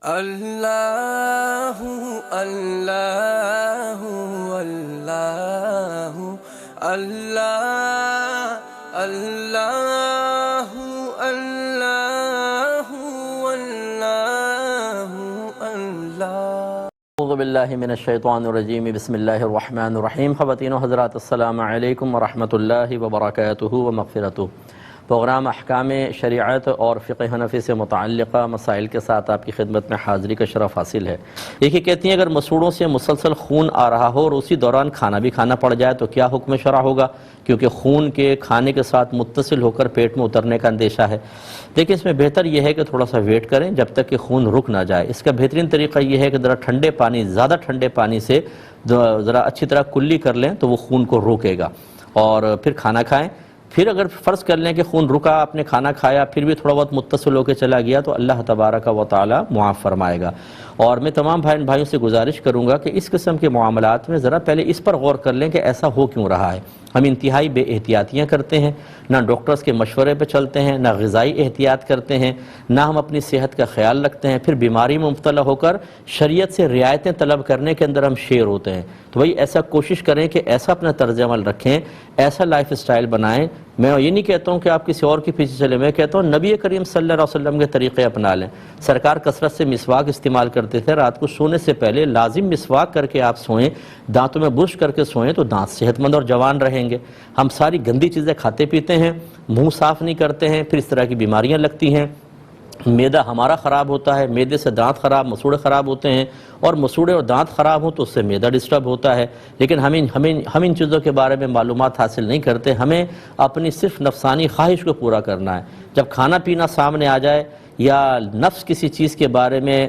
اللہ اللہ اللہ اللہ اللہ اللہ اللہ۔ اعوذ باللہ من الشیطان الرجیم، بسم اللہ الرحمن الرحیم۔ خواتین و حضرات، السلام علیکم ورحمۃ اللہ وبرکاتہ ومغفرتہ۔ پروگرام احکام شریعت اور فقہ حنفی سے متعلقہ مسائل کے ساتھ آپ کی خدمت میں حاضری کا شرف حاصل ہے۔ یہ کہتی ہیں اگر مسوڑوں سے مسلسل خون آ رہا ہو اور اسی دوران کھانا بھی کھانا پڑ جائے تو کیا حکم شرع ہوگا، کیونکہ خون کے کھانے کے ساتھ متصل ہو کر پیٹ میں اترنے کا اندیشہ ہے۔ دیکھیں، اس میں بہتر یہ ہے کہ تھوڑا سا ویٹ کریں جب تک کہ خون رک نہ جائے۔ اس کا بہترین طریقہ یہ ہے کہ ذرا ٹھنڈے پانی، زیادہ ٹھنڈے پانی سے ذرا اچھی طرح کلی کر لیں تو وہ خون کو روکے گا، اور پھر کھانا کھائیں۔ پھر اگر فرض کر لیں کہ خون رکا، آپ نے کھانا کھایا، پھر بھی تھوڑا بہت متصل ہو کے چلا گیا تو اللہ تبارک و تعالی معاف فرمائے گا۔ اور میں تمام بھائیوں سے گزارش کروں گا کہ اس قسم کے معاملات میں ذرا پہلے اس پر غور کر لیں کہ ایسا ہو کیوں رہا ہے۔ ہم انتہائی بے احتیاطیاں کرتے ہیں، نہ ڈاکٹرز کے مشورے پہ چلتے ہیں، نہ غذائی احتیاط کرتے ہیں، نہ ہم اپنی صحت کا خیال رکھتے ہیں، پھر بیماری میں مبتلا ہو کر شریعت سے رعایتیں طلب کرنے کے اندر ہم شیر ہوتے ہیں۔ تو بھائی ایسا کوشش کریں کہ ایسا اپنا طرز عمل رکھیں، ایسا لائف اسٹائل بنائیں۔ میں یہ نہیں کہتا ہوں کہ آپ کسی اور کے پیچھے چلیں، میں کہتا ہوں نبی کریم صلی اللہ علیہ وسلم کے طریقے اپنا لیں۔ سرکار کثرت سے مسواک استعمال کرتے تھے، رات کو سونے سے پہلے لازم مسواک کر کے آپ سوئیں، دانتوں میں برش کر کے سوئیں تو دانت صحت مند اور جوان رہیں گے۔ ہم ساری گندی چیزیں کھاتے پیتے ہیں، منہ صاف نہیں کرتے ہیں، پھر اس طرح کی بیماریاں لگتی ہیں، معدہ ہمارا خراب ہوتا ہے، معدے سے دانت خراب، مسوڑے خراب ہوتے ہیں، اور مسوڑے اور دانت خراب ہوں تو اس سے معدہ ڈسٹرب ہوتا ہے۔ لیکن ہم ان چیزوں کے بارے میں معلومات حاصل نہیں کرتے۔ ہمیں اپنی صرف نفسانی خواہش کو پورا کرنا ہے۔ جب کھانا پینا سامنے آ جائے یا نفس کسی چیز کے بارے میں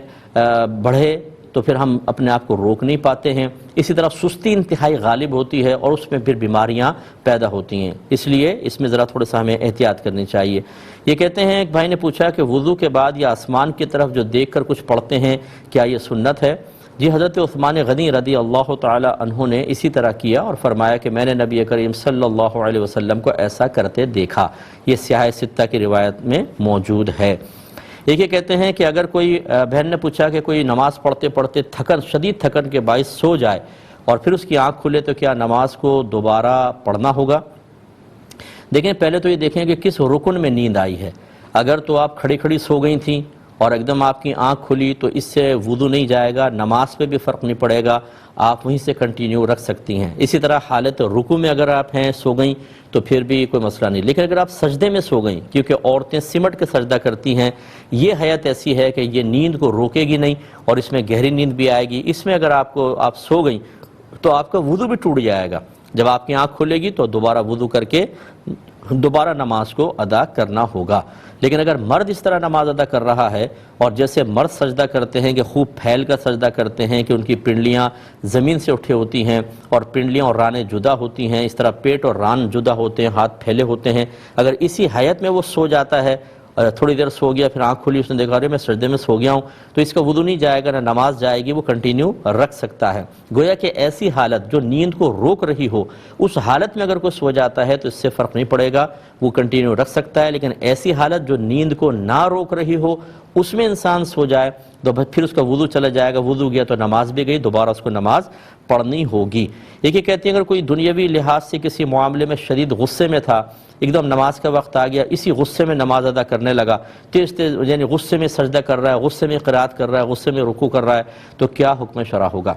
بڑھے تو پھر ہم اپنے آپ کو روک نہیں پاتے ہیں۔ اسی طرح سستی انتہائی غالب ہوتی ہے اور اس میں پھر بیماریاں پیدا ہوتی ہیں۔ اس لیے اس میں ذرا تھوڑا سا ہمیں احتیاط کرنی چاہیے۔ یہ کہتے ہیں، ایک بھائی نے پوچھا کہ وضو کے بعد یا آسمان کی طرف جو دیکھ کر کچھ پڑھتے ہیں کیا یہ سنت ہے؟ جی، حضرت عثمان غنی رضی اللہ تعالی عنہ نے اسی طرح کیا اور فرمایا کہ میں نے نبی کریم صلی اللہ علیہ وسلم کو ایسا کرتے دیکھا۔ یہ سیاہ ستہ کی روایت میں موجود ہے۔ ایک یہ کہتے ہیں کہ اگر کوئی بہن نے پوچھا کہ کوئی نماز پڑھتے پڑھتے شدید تھکن کے باعث سو جائے اور پھر اس کی آنکھ کھلے تو کیا نماز کو دوبارہ پڑھنا ہوگا؟ دیکھیں، پہلے تو یہ دیکھیں کہ کس رکن میں نیند آئی ہے۔ اگر تو آپ کھڑی کھڑی سو گئی تھیں اور ایک دم آپ کی آنکھ کھلی تو اس سے وضو نہیں جائے گا، نماز پہ بھی فرق نہیں پڑے گا، آپ وہیں سے کنٹینیو رکھ سکتی ہیں۔ اسی طرح حالت رکوع میں اگر آپ ہیں، سو گئیں تو پھر بھی کوئی مسئلہ نہیں۔ لیکن اگر آپ سجدے میں سو گئیں، کیونکہ عورتیں سمٹ کے سجدہ کرتی ہیں، یہ حیت ایسی ہے کہ یہ نیند کو روکے گی نہیں اور اس میں گہری نیند بھی آئے گی۔ اس میں اگر آپ سو گئیں تو آپ کا وضو بھی ٹوٹ جائے گا۔ جب آپ کی آنکھ کھلے گی تو دوبارہ وضو کر کے دوبارہ نماز کو ادا کرنا ہوگا۔ لیکن اگر مرد اس طرح نماز ادا کر رہا ہے، اور جیسے مرد سجدہ کرتے ہیں کہ خوب پھیل کر سجدہ کرتے ہیں کہ ان کی پنڈلیاں زمین سے اٹھے ہوتی ہیں اور پنڈلیاں اور رانیں جدا ہوتی ہیں، اس طرح پیٹ اور ران جدا ہوتے ہیں، ہاتھ پھیلے ہوتے ہیں، اگر اسی حیت میں وہ سو جاتا ہے، تھوڑی دیر سو گیا، پھر آنکھ کھلی، اس نے دیکھا ارے میں سجدے میں سو گیا ہوں، تو اس کا وضو نہیں جائے گا، نہ نماز جائے گی، وہ کنٹینیو رکھ سکتا ہے۔ گویا کہ ایسی حالت جو نیند کو روک رہی ہو، اس حالت میں اگر کوئی سو جاتا ہے تو اس سے فرق نہیں پڑے گا، وہ کنٹینیو رکھ سکتا ہے۔ لیکن ایسی حالت جو نیند کو نہ روک رہی ہو، اس میں انسان سو جائے تو پھر اس کا وضو چلا جائے گا، وضو گیا تو نماز بھی گئی، دوبارہ اس کو نماز پڑھنی ہوگی۔ یہ کہتے ہیں اگر کوئی دنیاوی لحاظ سے کسی معاملے میں شدید غصے میں تھا، ایک دم نماز کا وقت آ گیا، اسی غصے میں نماز ادا کرنے لگا، تیز یعنی غصے میں سجدہ کر رہا ہے، غصے میں قرات کر رہا ہے، غصے میں رکوع کر رہا ہے، تو کیا حکم شرع ہوگا؟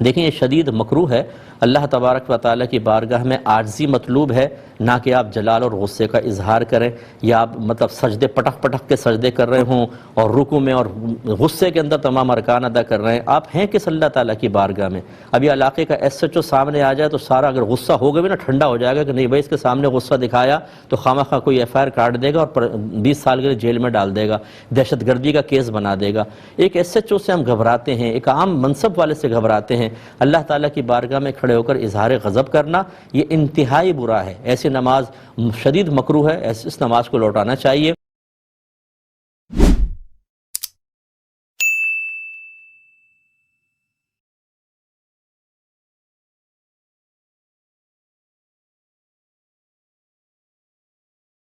دیکھیں، یہ شدید مکروہ ہے۔ اللہ تبارک و تعالیٰ کی بارگاہ میں عاجزی مطلوب ہے، نہ کہ آپ جلال اور غصے کا اظہار کریں، یا آپ سجدے پٹک پٹک کے سجدے کر رہے ہوں اور رکوع میں اور غصے کے اندر تمام ارکان ادا کر رہے ہیں۔ آپ ہیں کس اللہ تعالیٰ کی بارگاہ میں؟ ابھی علاقے کا ایس ایچ او سامنے آ جائے تو سارا اگر غصہ ہوگا بھی نا، ٹھنڈا ہو جائے گا کہ نہیں بھائی اس کے سامنے غصہ دکھایا تو خواہ کوئی ایف آئی آر کاٹ دے گا اور 20 سال کے لیے جیل میں ڈال دے گا، دہشت گردی کا کیس بنا دے گا۔ ایک ایس ایچ او سے ہم گھبراتے ہیں، ایک عام منصب والے سے گھبراتے ہیں۔ اللہ تعالیٰ کی بارگاہ میں کھڑے ہو کر اظہار غضب کرنا یہ انتہائی برا ہے۔ ایسی نماز شدید مکروہ ہے، اس نماز کو لوٹانا چاہیے۔